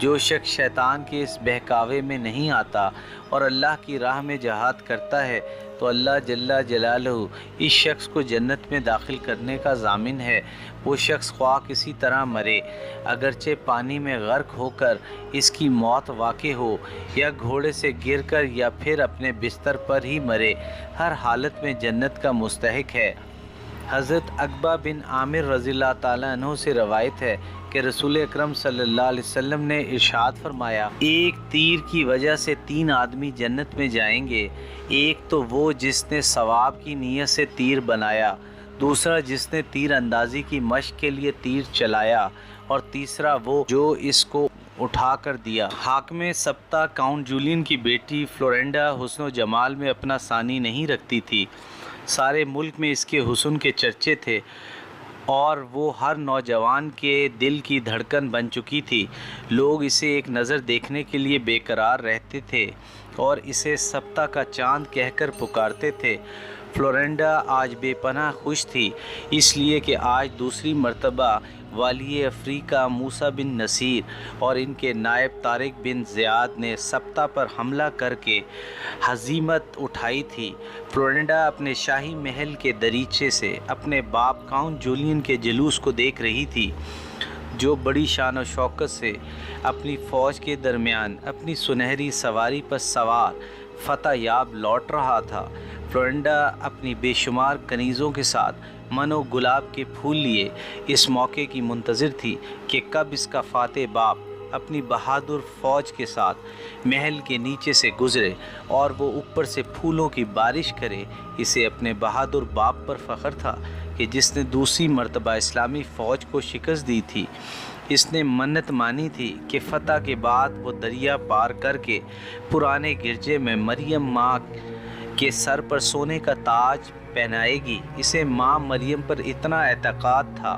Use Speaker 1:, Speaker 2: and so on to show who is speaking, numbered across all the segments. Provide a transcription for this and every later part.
Speaker 1: جو شخص شیطان کے اس بہکاوے میں نہیں آتا اور اللہ کی راہ میں جہاد کرتا ہے تو اللہ جل جلالہ اس شخص کو جنت میں داخل کرنے کا ضامن ہے۔ وہ شخص خواہ کسی طرح مرے، اگرچہ پانی میں غرق ہو کر اس کی موت واقع ہو، یا گھوڑے سے گر کر، یا پھر اپنے بستر پر ہی مرے، ہر حالت میں جنت کا مستحق ہے۔ حضرت عقبہ بن عامر رضی اللہ تعالیٰ عنہ سے روایت ہے کہ رسول اکرم صلی اللہ علیہ وسلم نے ارشاد فرمایا، ایک تیر کی وجہ سے 3 آدمی جنت میں جائیں گے، ایک تو وہ جس نے ثواب کی نیت سے تیر بنایا، دوسرا جس نے تیر اندازی کی مشق کے لیے تیر چلایا، اور تیسرا وہ جو اس کو اٹھا کر دیا۔ حاکم سبتہ کاؤنٹ جولین کی بیٹی فلورینڈا حسن و جمال میں اپنا ثانی نہیں رکھتی تھی۔ سارے ملک میں اس کے حسن کے چرچے تھے اور وہ ہر نوجوان کے دل کی دھڑکن بن چکی تھی۔ لوگ اسے ایک نظر دیکھنے کے لیے بے قرار رہتے تھے اور اسے سبتہ کا چاند کہہ کر پکارتے تھے۔ فلورینڈا آج بے پناہ خوش تھی، اس لیے کہ آج دوسری مرتبہ والی افریقہ موسیٰ بن نصیر اور ان کے نائب طارق بن زیاد نے سبتہ پر حملہ کر کے ہزیمت اٹھائی تھی۔ فلورینڈا اپنے شاہی محل کے دریچے سے اپنے باپ کاؤنٹ جولین کے جلوس کو دیکھ رہی تھی، جو بڑی شان و شوکت سے اپنی فوج کے درمیان اپنی سنہری سواری پر سوار فتح یاب لوٹ رہا تھا۔ فلورینڈا اپنی بے شمار کنیزوں کے ساتھ من و گلاب کے پھول لیے اس موقع کی منتظر تھی کہ کب اس کا فاتح باپ اپنی بہادر فوج کے ساتھ محل کے نیچے سے گزرے اور وہ اوپر سے پھولوں کی بارش کرے۔ اسے اپنے بہادر باپ پر فخر تھا کہ جس نے دوسری مرتبہ اسلامی فوج کو شکست دی تھی۔ اس نے منت مانی تھی کہ فتح کے بعد وہ دریا پار کر کے پرانے گرجے میں مریم ماں کے سر پر سونے کا تاج پہنائے گی۔ اسے ماں مریم پر اتنا اعتقاد تھا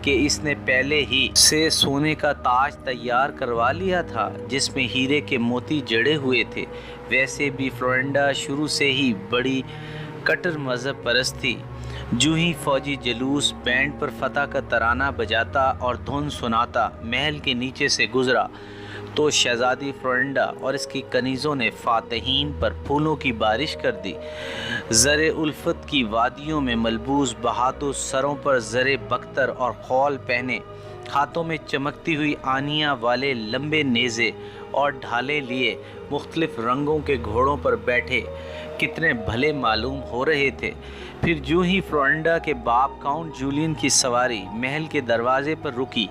Speaker 1: کہ اس نے پہلے ہی سے سونے کا تاج تیار کروا لیا تھا جس میں ہیرے کے موتی جڑے ہوئے تھے۔ ویسے بھی فلورینڈا شروع سے ہی بڑی کٹر مذہب پرست تھی۔ جو ہی فوجی جلوس بینڈ پر فتح کا ترانہ بجاتا اور دھن سناتا محل کے نیچے سے گزرا تو شہزادی فلورینڈا اور اس کی کنیزوں نے فاتحین پر پھولوں کی بارش کر دی۔ زر الفت کی وادیوں میں ملبوس بہادر سروں پر زر بختر اور خول پہنے، ہاتھوں میں چمکتی ہوئی آنیاں والے لمبے نیزے اور ڈھالے لیے مختلف رنگوں کے گھوڑوں پر بیٹھے کتنے بھلے معلوم ہو رہے تھے۔ پھر جو ہی فلورینڈا کے باپ کاؤنٹ جولین کی سواری محل کے دروازے پر رکی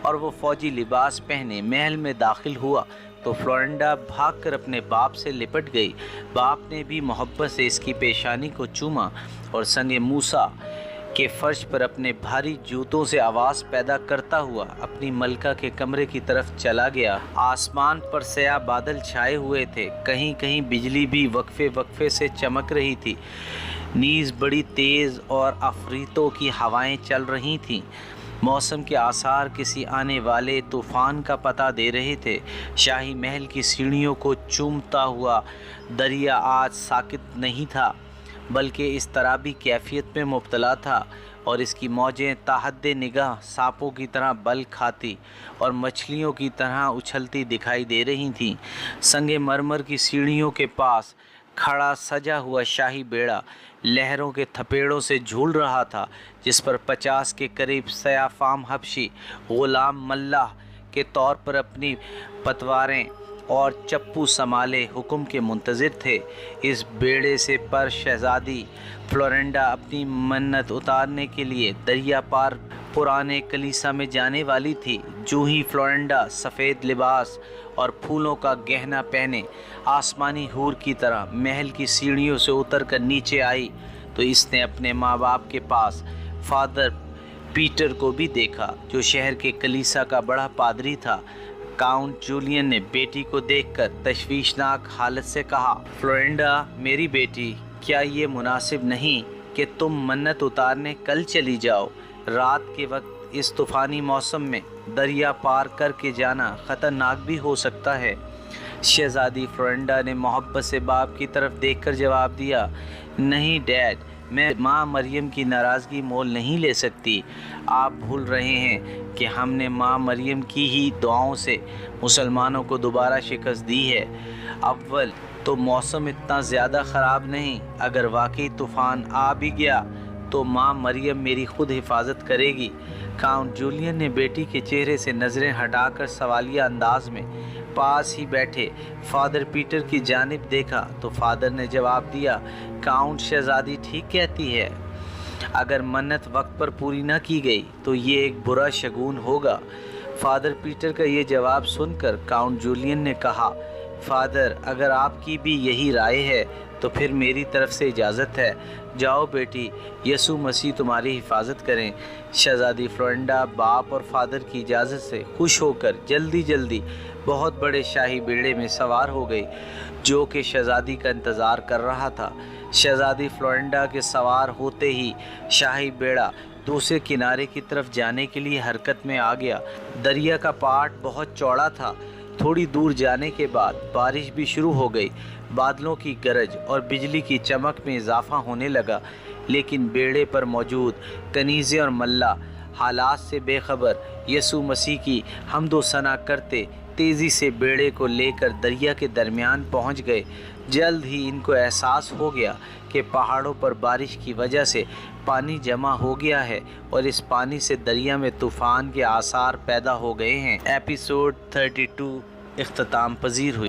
Speaker 1: اور وہ فوجی لباس پہنے محل میں داخل ہوا تو فلورینڈا بھاگ کر اپنے باپ سے لپٹ گئی۔ باپ نے بھی محبت سے اس کی پیشانی کو چوما اور سنگ موسیٰ کے فرش پر اپنے بھاری جوتوں سے آواز پیدا کرتا ہوا اپنی ملکہ کے کمرے کی طرف چلا گیا۔ آسمان پر سیاہ بادل چھائے ہوئے تھے، کہیں کہیں بجلی بھی وقفے وقفے سے چمک رہی تھی، نیز بڑی تیز اور عفریتوں کی ہوائیں چل رہی تھیں۔ موسم کے آثار کسی آنے والے طوفان کا پتہ دے رہے تھے۔ شاہی محل کی سیڑھیوں کو چومتا ہوا دریا آج ساکت نہیں تھا بلکہ اضطرابی کیفیت میں مبتلا تھا اور اس کی موجیں تاحد نگاہ سانپوں کی طرح بل کھاتی اور مچھلیوں کی طرح اچھلتی دکھائی دے رہی تھیں۔ سنگ مرمر کی سیڑھیوں کے پاس کھڑا سجا ہوا شاہی بیڑا لہروں کے تھپیڑوں سے جھول رہا تھا، جس پر 50 کے قریب سیاہ فام حبشی غلام ملاح کے طور پر اپنی پتواریں اور چپو سنبھالے حکم کے منتظر تھے۔ اس بیڑے سے پر شہزادی فلورینڈا اپنی منت اتارنے کے لیے دریا پار پرانے کلیسا میں جانے والی تھی۔ جو ہی فلورینڈا سفید لباس اور پھولوں کا گہنا پہنے آسمانی حور کی طرح محل کی سیڑھیوں سے اتر کر نیچے آئی تو اس نے اپنے ماں باپ کے پاس فادر پیٹر کو بھی دیکھا، جو شہر کے کلیسا کا بڑا پادری تھا۔ کاؤنٹ جولین نے بیٹی کو دیکھ کر تشویشناک حالت سے کہا، فلورینڈا میری بیٹی، کیا یہ مناسب نہیں کہ تم منت اتارنے کل چلی جاؤ؟ رات کے وقت اس طوفانی موسم میں دریا پار کر کے جانا خطرناک بھی ہو سکتا ہے۔ شہزادی فلورینڈا نے محبت سے باپ کی طرف دیکھ کر جواب دیا، نہیں ڈیڈ، میں ماں مریم کی ناراضگی مول نہیں لے سکتی۔ آپ بھول رہے ہیں کہ ہم نے ماں مریم کی ہی دعاؤں سے مسلمانوں کو دوبارہ شکست دی ہے۔ اول تو موسم اتنا زیادہ خراب نہیں، اگر واقعی طوفان آ بھی گیا تو ماں مریم میری خود حفاظت کرے گی۔ کاؤنٹ جولین نے بیٹی کے چہرے سے نظریں ہٹا کر سوالیہ انداز میں پاس ہی بیٹھے فادر پیٹر کی جانب دیکھا تو فادر نے جواب دیا، کاؤنٹ شہزادی ٹھیک کہتی ہے، اگر منت وقت پر پوری نہ کی گئی تو یہ ایک برا شگون ہوگا۔ فادر پیٹر کا یہ جواب سن کر کاؤنٹ جولین نے کہا، فادر اگر آپ کی بھی یہی رائے ہے تو پھر میری طرف سے اجازت ہے، جاؤ بیٹی، یسوع مسیح تمہاری حفاظت کریں۔ شہزادی فلورنڈا باپ اور فادر کی اجازت سے خوش ہو کر جلدی بہت بڑے شاہی بیڑے میں سوار ہو گئی جو کہ شہزادی کا انتظار کر رہا تھا۔ شہزادی فلورنڈا کے سوار ہوتے ہی شاہی بیڑا دوسرے کنارے کی طرف جانے کے لیے حرکت میں آ گیا۔ دریا کا پاٹ بہت چوڑا تھا۔ تھوڑی دور جانے کے بعد بارش بھی شروع ہو گئی۔ بادلوں کی گرج اور بجلی کی چمک میں اضافہ ہونے لگا، لیکن بیڑے پر موجود کنیزے اور ملا حالات سے بے خبر یسوع مسیح کی حمد و ثنا کرتے تیزی سے بیڑے کو لے کر دریا کے درمیان پہنچ گئے۔ جلد ہی ان کو احساس ہو گیا کہ پہاڑوں پر بارش کی وجہ سے پانی جمع ہو گیا ہے اور اس پانی سے دریا میں طوفان کے آثار پیدا ہو گئے ہیں۔ ایپیسوڈ 32 اختتام پذیر ہوئی۔